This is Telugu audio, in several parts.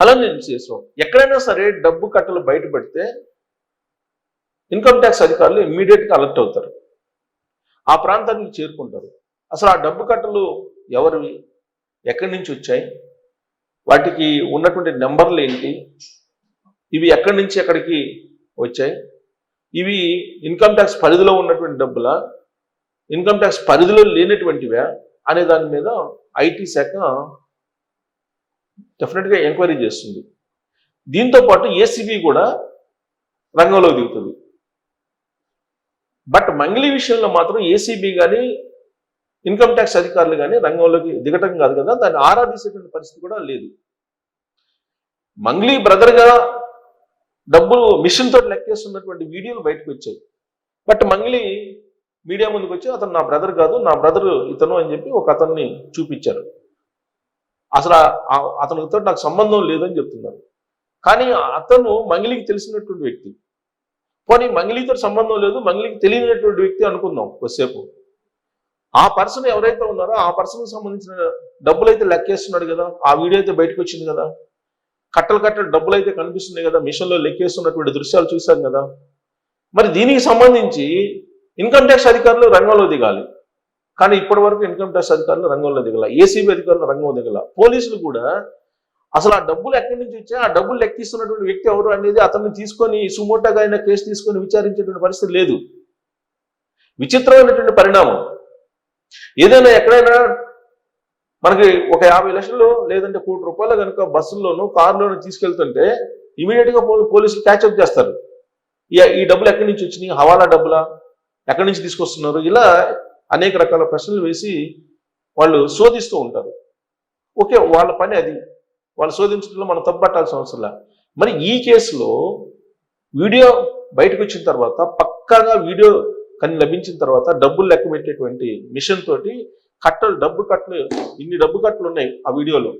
అలా నేను చేసాం. ఎక్కడైనా సరే డబ్బు కట్టలు బయటపడితే ఇన్కమ్ ట్యాక్స్ అధికారులు ఇమ్మీడియట్గా అలర్ట్ అవుతారు, ఆ ప్రాంతానికి చేరుకుంటారు. అసలు ఆ డబ్బు కట్టలు ఎవరివి, ఎక్కడి నుంచి వచ్చాయి, వాటికి ఉన్నటువంటి నెంబర్లు ఏంటి, ఇవి ఎక్కడి నుంచి ఎక్కడికి వచ్చాయి, ఇవి ఇన్కమ్ ట్యాక్స్ పరిధిలో ఉన్నటువంటి డబ్బులా, ఇన్కమ్ ట్యాక్స్ పరిధిలో లేనటువంటివా అనే దాని మీద ఐటీ శాఖ డెఫినెట్గా ఎంక్వైరీ చేస్తుంది. దీంతో పాటు ఏసీబీ కూడా రంగంలో దిగుతుంది. బట్ మంగ్లీ విషయంలో మాత్రం ఏసీబీ కానీ ఇన్కమ్ ట్యాక్స్ అధికారులు కానీ రంగంలోకి దిగటం కాదు కదా, దాన్ని ఆరాధించేటువంటి పరిస్థితి కూడా లేదు. మంగ్లీ బ్రదర్గా డబ్బులు మిషన్ తోటి లెక్కేస్తున్నటువంటి వీడియోలు బయటకు వచ్చాయి. బట్ మంగ్లీ మీడియా ముందుకు వచ్చి అతను నా బ్రదర్ కాదు, నా బ్రదర్ ఇతను అని చెప్పి ఒక అతన్ని చూపించారు. అసలు అతనితో నాకు సంబంధం లేదని చెప్తున్నారు. కానీ అతను మంగ్లీకి తెలిసినటువంటి వ్యక్తి. పోనీ మంగ్లీతో సంబంధం లేదు, మంగ్లీకి తెలియనటువంటి వ్యక్తి అనుకుందాం కొద్దిసేపు. ఆ పర్సన్ ఎవరైతే ఉన్నారో ఆ పర్సన్కి సంబంధించిన డబ్బులు అయితే లెక్కేస్తున్నాడు కదా, ఆ వీడియో అయితే బయటకు వచ్చింది కదా, కట్టలు డబ్బులు అయితే కనిపిస్తున్నాయి కదా, మిషన్లో లెక్కేస్తున్నటువంటి దృశ్యాలు చూశాం కదా. మరి దీనికి సంబంధించి ఇన్కమ్ ట్యాక్స్ అధికారులు రంగంలో దిగాలి, కానీ ఇప్పటి వరకు ఇన్కమ్ ట్యాక్స్ అధికారులు రంగంలో దిగల, ఏసీబీ అధికారులు రంగంలో దిగల. పోలీసులు కూడా అసలు ఆ డబ్బులు ఎక్కడి నుంచి వచ్చా, ఆ డబ్బులు లెక్కిస్తున్నటువంటి వ్యక్తి ఎవరు అనేది అతన్ని తీసుకొని సుమోటోగా అయిన కేసు తీసుకొని విచారించేటువంటి పరిస్థితి లేదు. విచిత్రమైనటువంటి పరిణామం. ఏదైనా ఎక్కడైనా మనకి ఒక 50 లక్షలు లేదంటే ₹1,00,00,000 కనుక బస్సుల్లోనూ కారులోనూ తీసుకెళ్తుంటే ఇమీడియట్గా పోలీసులు క్యాచ్అప్ చేస్తారు. ఈ డబ్బులు ఎక్కడి నుంచి వచ్చినాయి, హవాలా డబ్బులా, ఎక్కడి నుంచి తీసుకొస్తున్నారు, ఇలా అనేక రకాల ప్రశ్నలు వేసి వాళ్ళు శోధిస్తూ ఉంటారు. ఓకే, వాళ్ళ పని అది, వాళ్ళు శోధించడంలో మనం తప్పుపట్టాల్సిన అవసరంలా. మరి ఈ కేసులో వీడియో బయటకు వచ్చిన తర్వాత, పక్కాగా వీడియో కానీ లభించిన తర్వాత డబ్బులు లెక్క పెట్టేటువంటి మిషన్ తోటి డబ్బు కట్టలు ఇన్ని డబ్బు కట్టలు ఉన్నాయి ఆ వీడియోలో.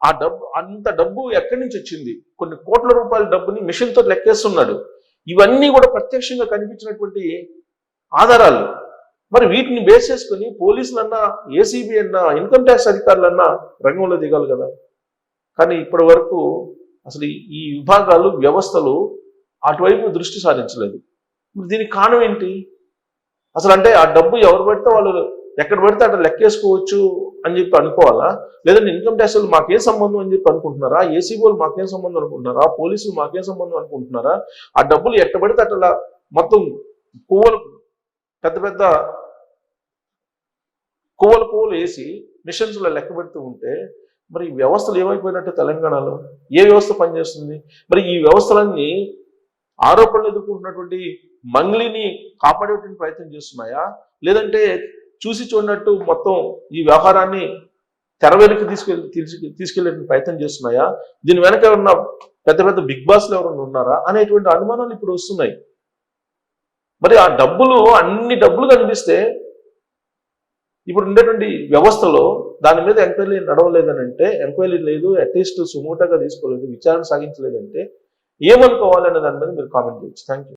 ఆ డబ్బు, అంత డబ్బు ఎక్కడి నుంచి వచ్చింది, కొన్ని కోట్ల రూపాయల డబ్బుని మిషన్ తోటి లెక్కేస్తున్నాడు. ఇవన్నీ కూడా ప్రత్యక్షంగా కనిపించినటువంటి ఆధారాలు. మరి వీటిని బేస్ చేసుకుని పోలీసులన్నా, ఏసీబీ అన్నా, ఇన్కమ్ ట్యాక్స్ అధికారులన్నా రంగంలో దిగాలి కదా. కానీ ఇప్పటి వరకు అసలు ఈ విభాగాలు, వ్యవస్థలు అటువైపు దృష్టి సారించలేదు. దీనికి కారణం ఏంటి అసలు? అంటే ఆ డబ్బు ఎవరు పడితే వాళ్ళు ఎక్కడ పడితే అక్కడ లెక్కేసుకోవచ్చు అని చెప్పి అనుకోవాలా, లేదంటే ఇన్కమ్ ట్యాక్స్ వాళ్ళు మాకేం సంబంధం అని చెప్పి అనుకుంటున్నారా, ఏసీబీ వాళ్ళు మాకేం సంబంధం అనుకుంటున్నారా, పోలీసులు మాకేం సంబంధం అనుకుంటున్నారా? ఆ డబ్బులు ఎట్ట పడితే అట్లా మొత్తం పువ్వులు పెద్ద పెద్ద పువ్వులు వేసి మిషన్స్లో లెక్క పెడుతూ ఉంటే మరి ఈ వ్యవస్థలు ఏమైపోయినట్టు తెలంగాణలో? ఏ వ్యవస్థ పనిచేస్తుంది? మరి ఈ వ్యవస్థలన్నీ ఆరోపణలు ఎదుర్కొంటున్నటువంటి మంగ్లీని కాపాడేటువంటి ప్రయత్నం చేస్తున్నాయా, లేదంటే చూసి చూడనట్టు మొత్తం ఈ వ్యవహారాన్ని తెరవేలికి తీసుకెళ్లే ప్రయత్నం చేస్తున్నాయా? దీని వెనక ఉన్న పెద్ద పెద్ద బిగ్ బాస్లు ఎవరైనా ఉన్నారా అనేటువంటి అనుమానాలు ఇప్పుడు వస్తున్నాయి. మరి ఆ డబ్బులు, అన్ని డబ్బులు కనిపిస్తే ఇప్పుడు ఉండేటువంటి వ్యవస్థలో దాని మీద ఎంక్వైరీ నడవలేదని అంటే, ఎంక్వైరీ లేదు, అట్లీస్ట్ సుమోటోగా తీసుకోలేదు, విచారణ సాగించలేదంటే ఏమనుకోవాలనే దాని మీద మీరు కామెంట్ చేయొచ్చు. Thank you.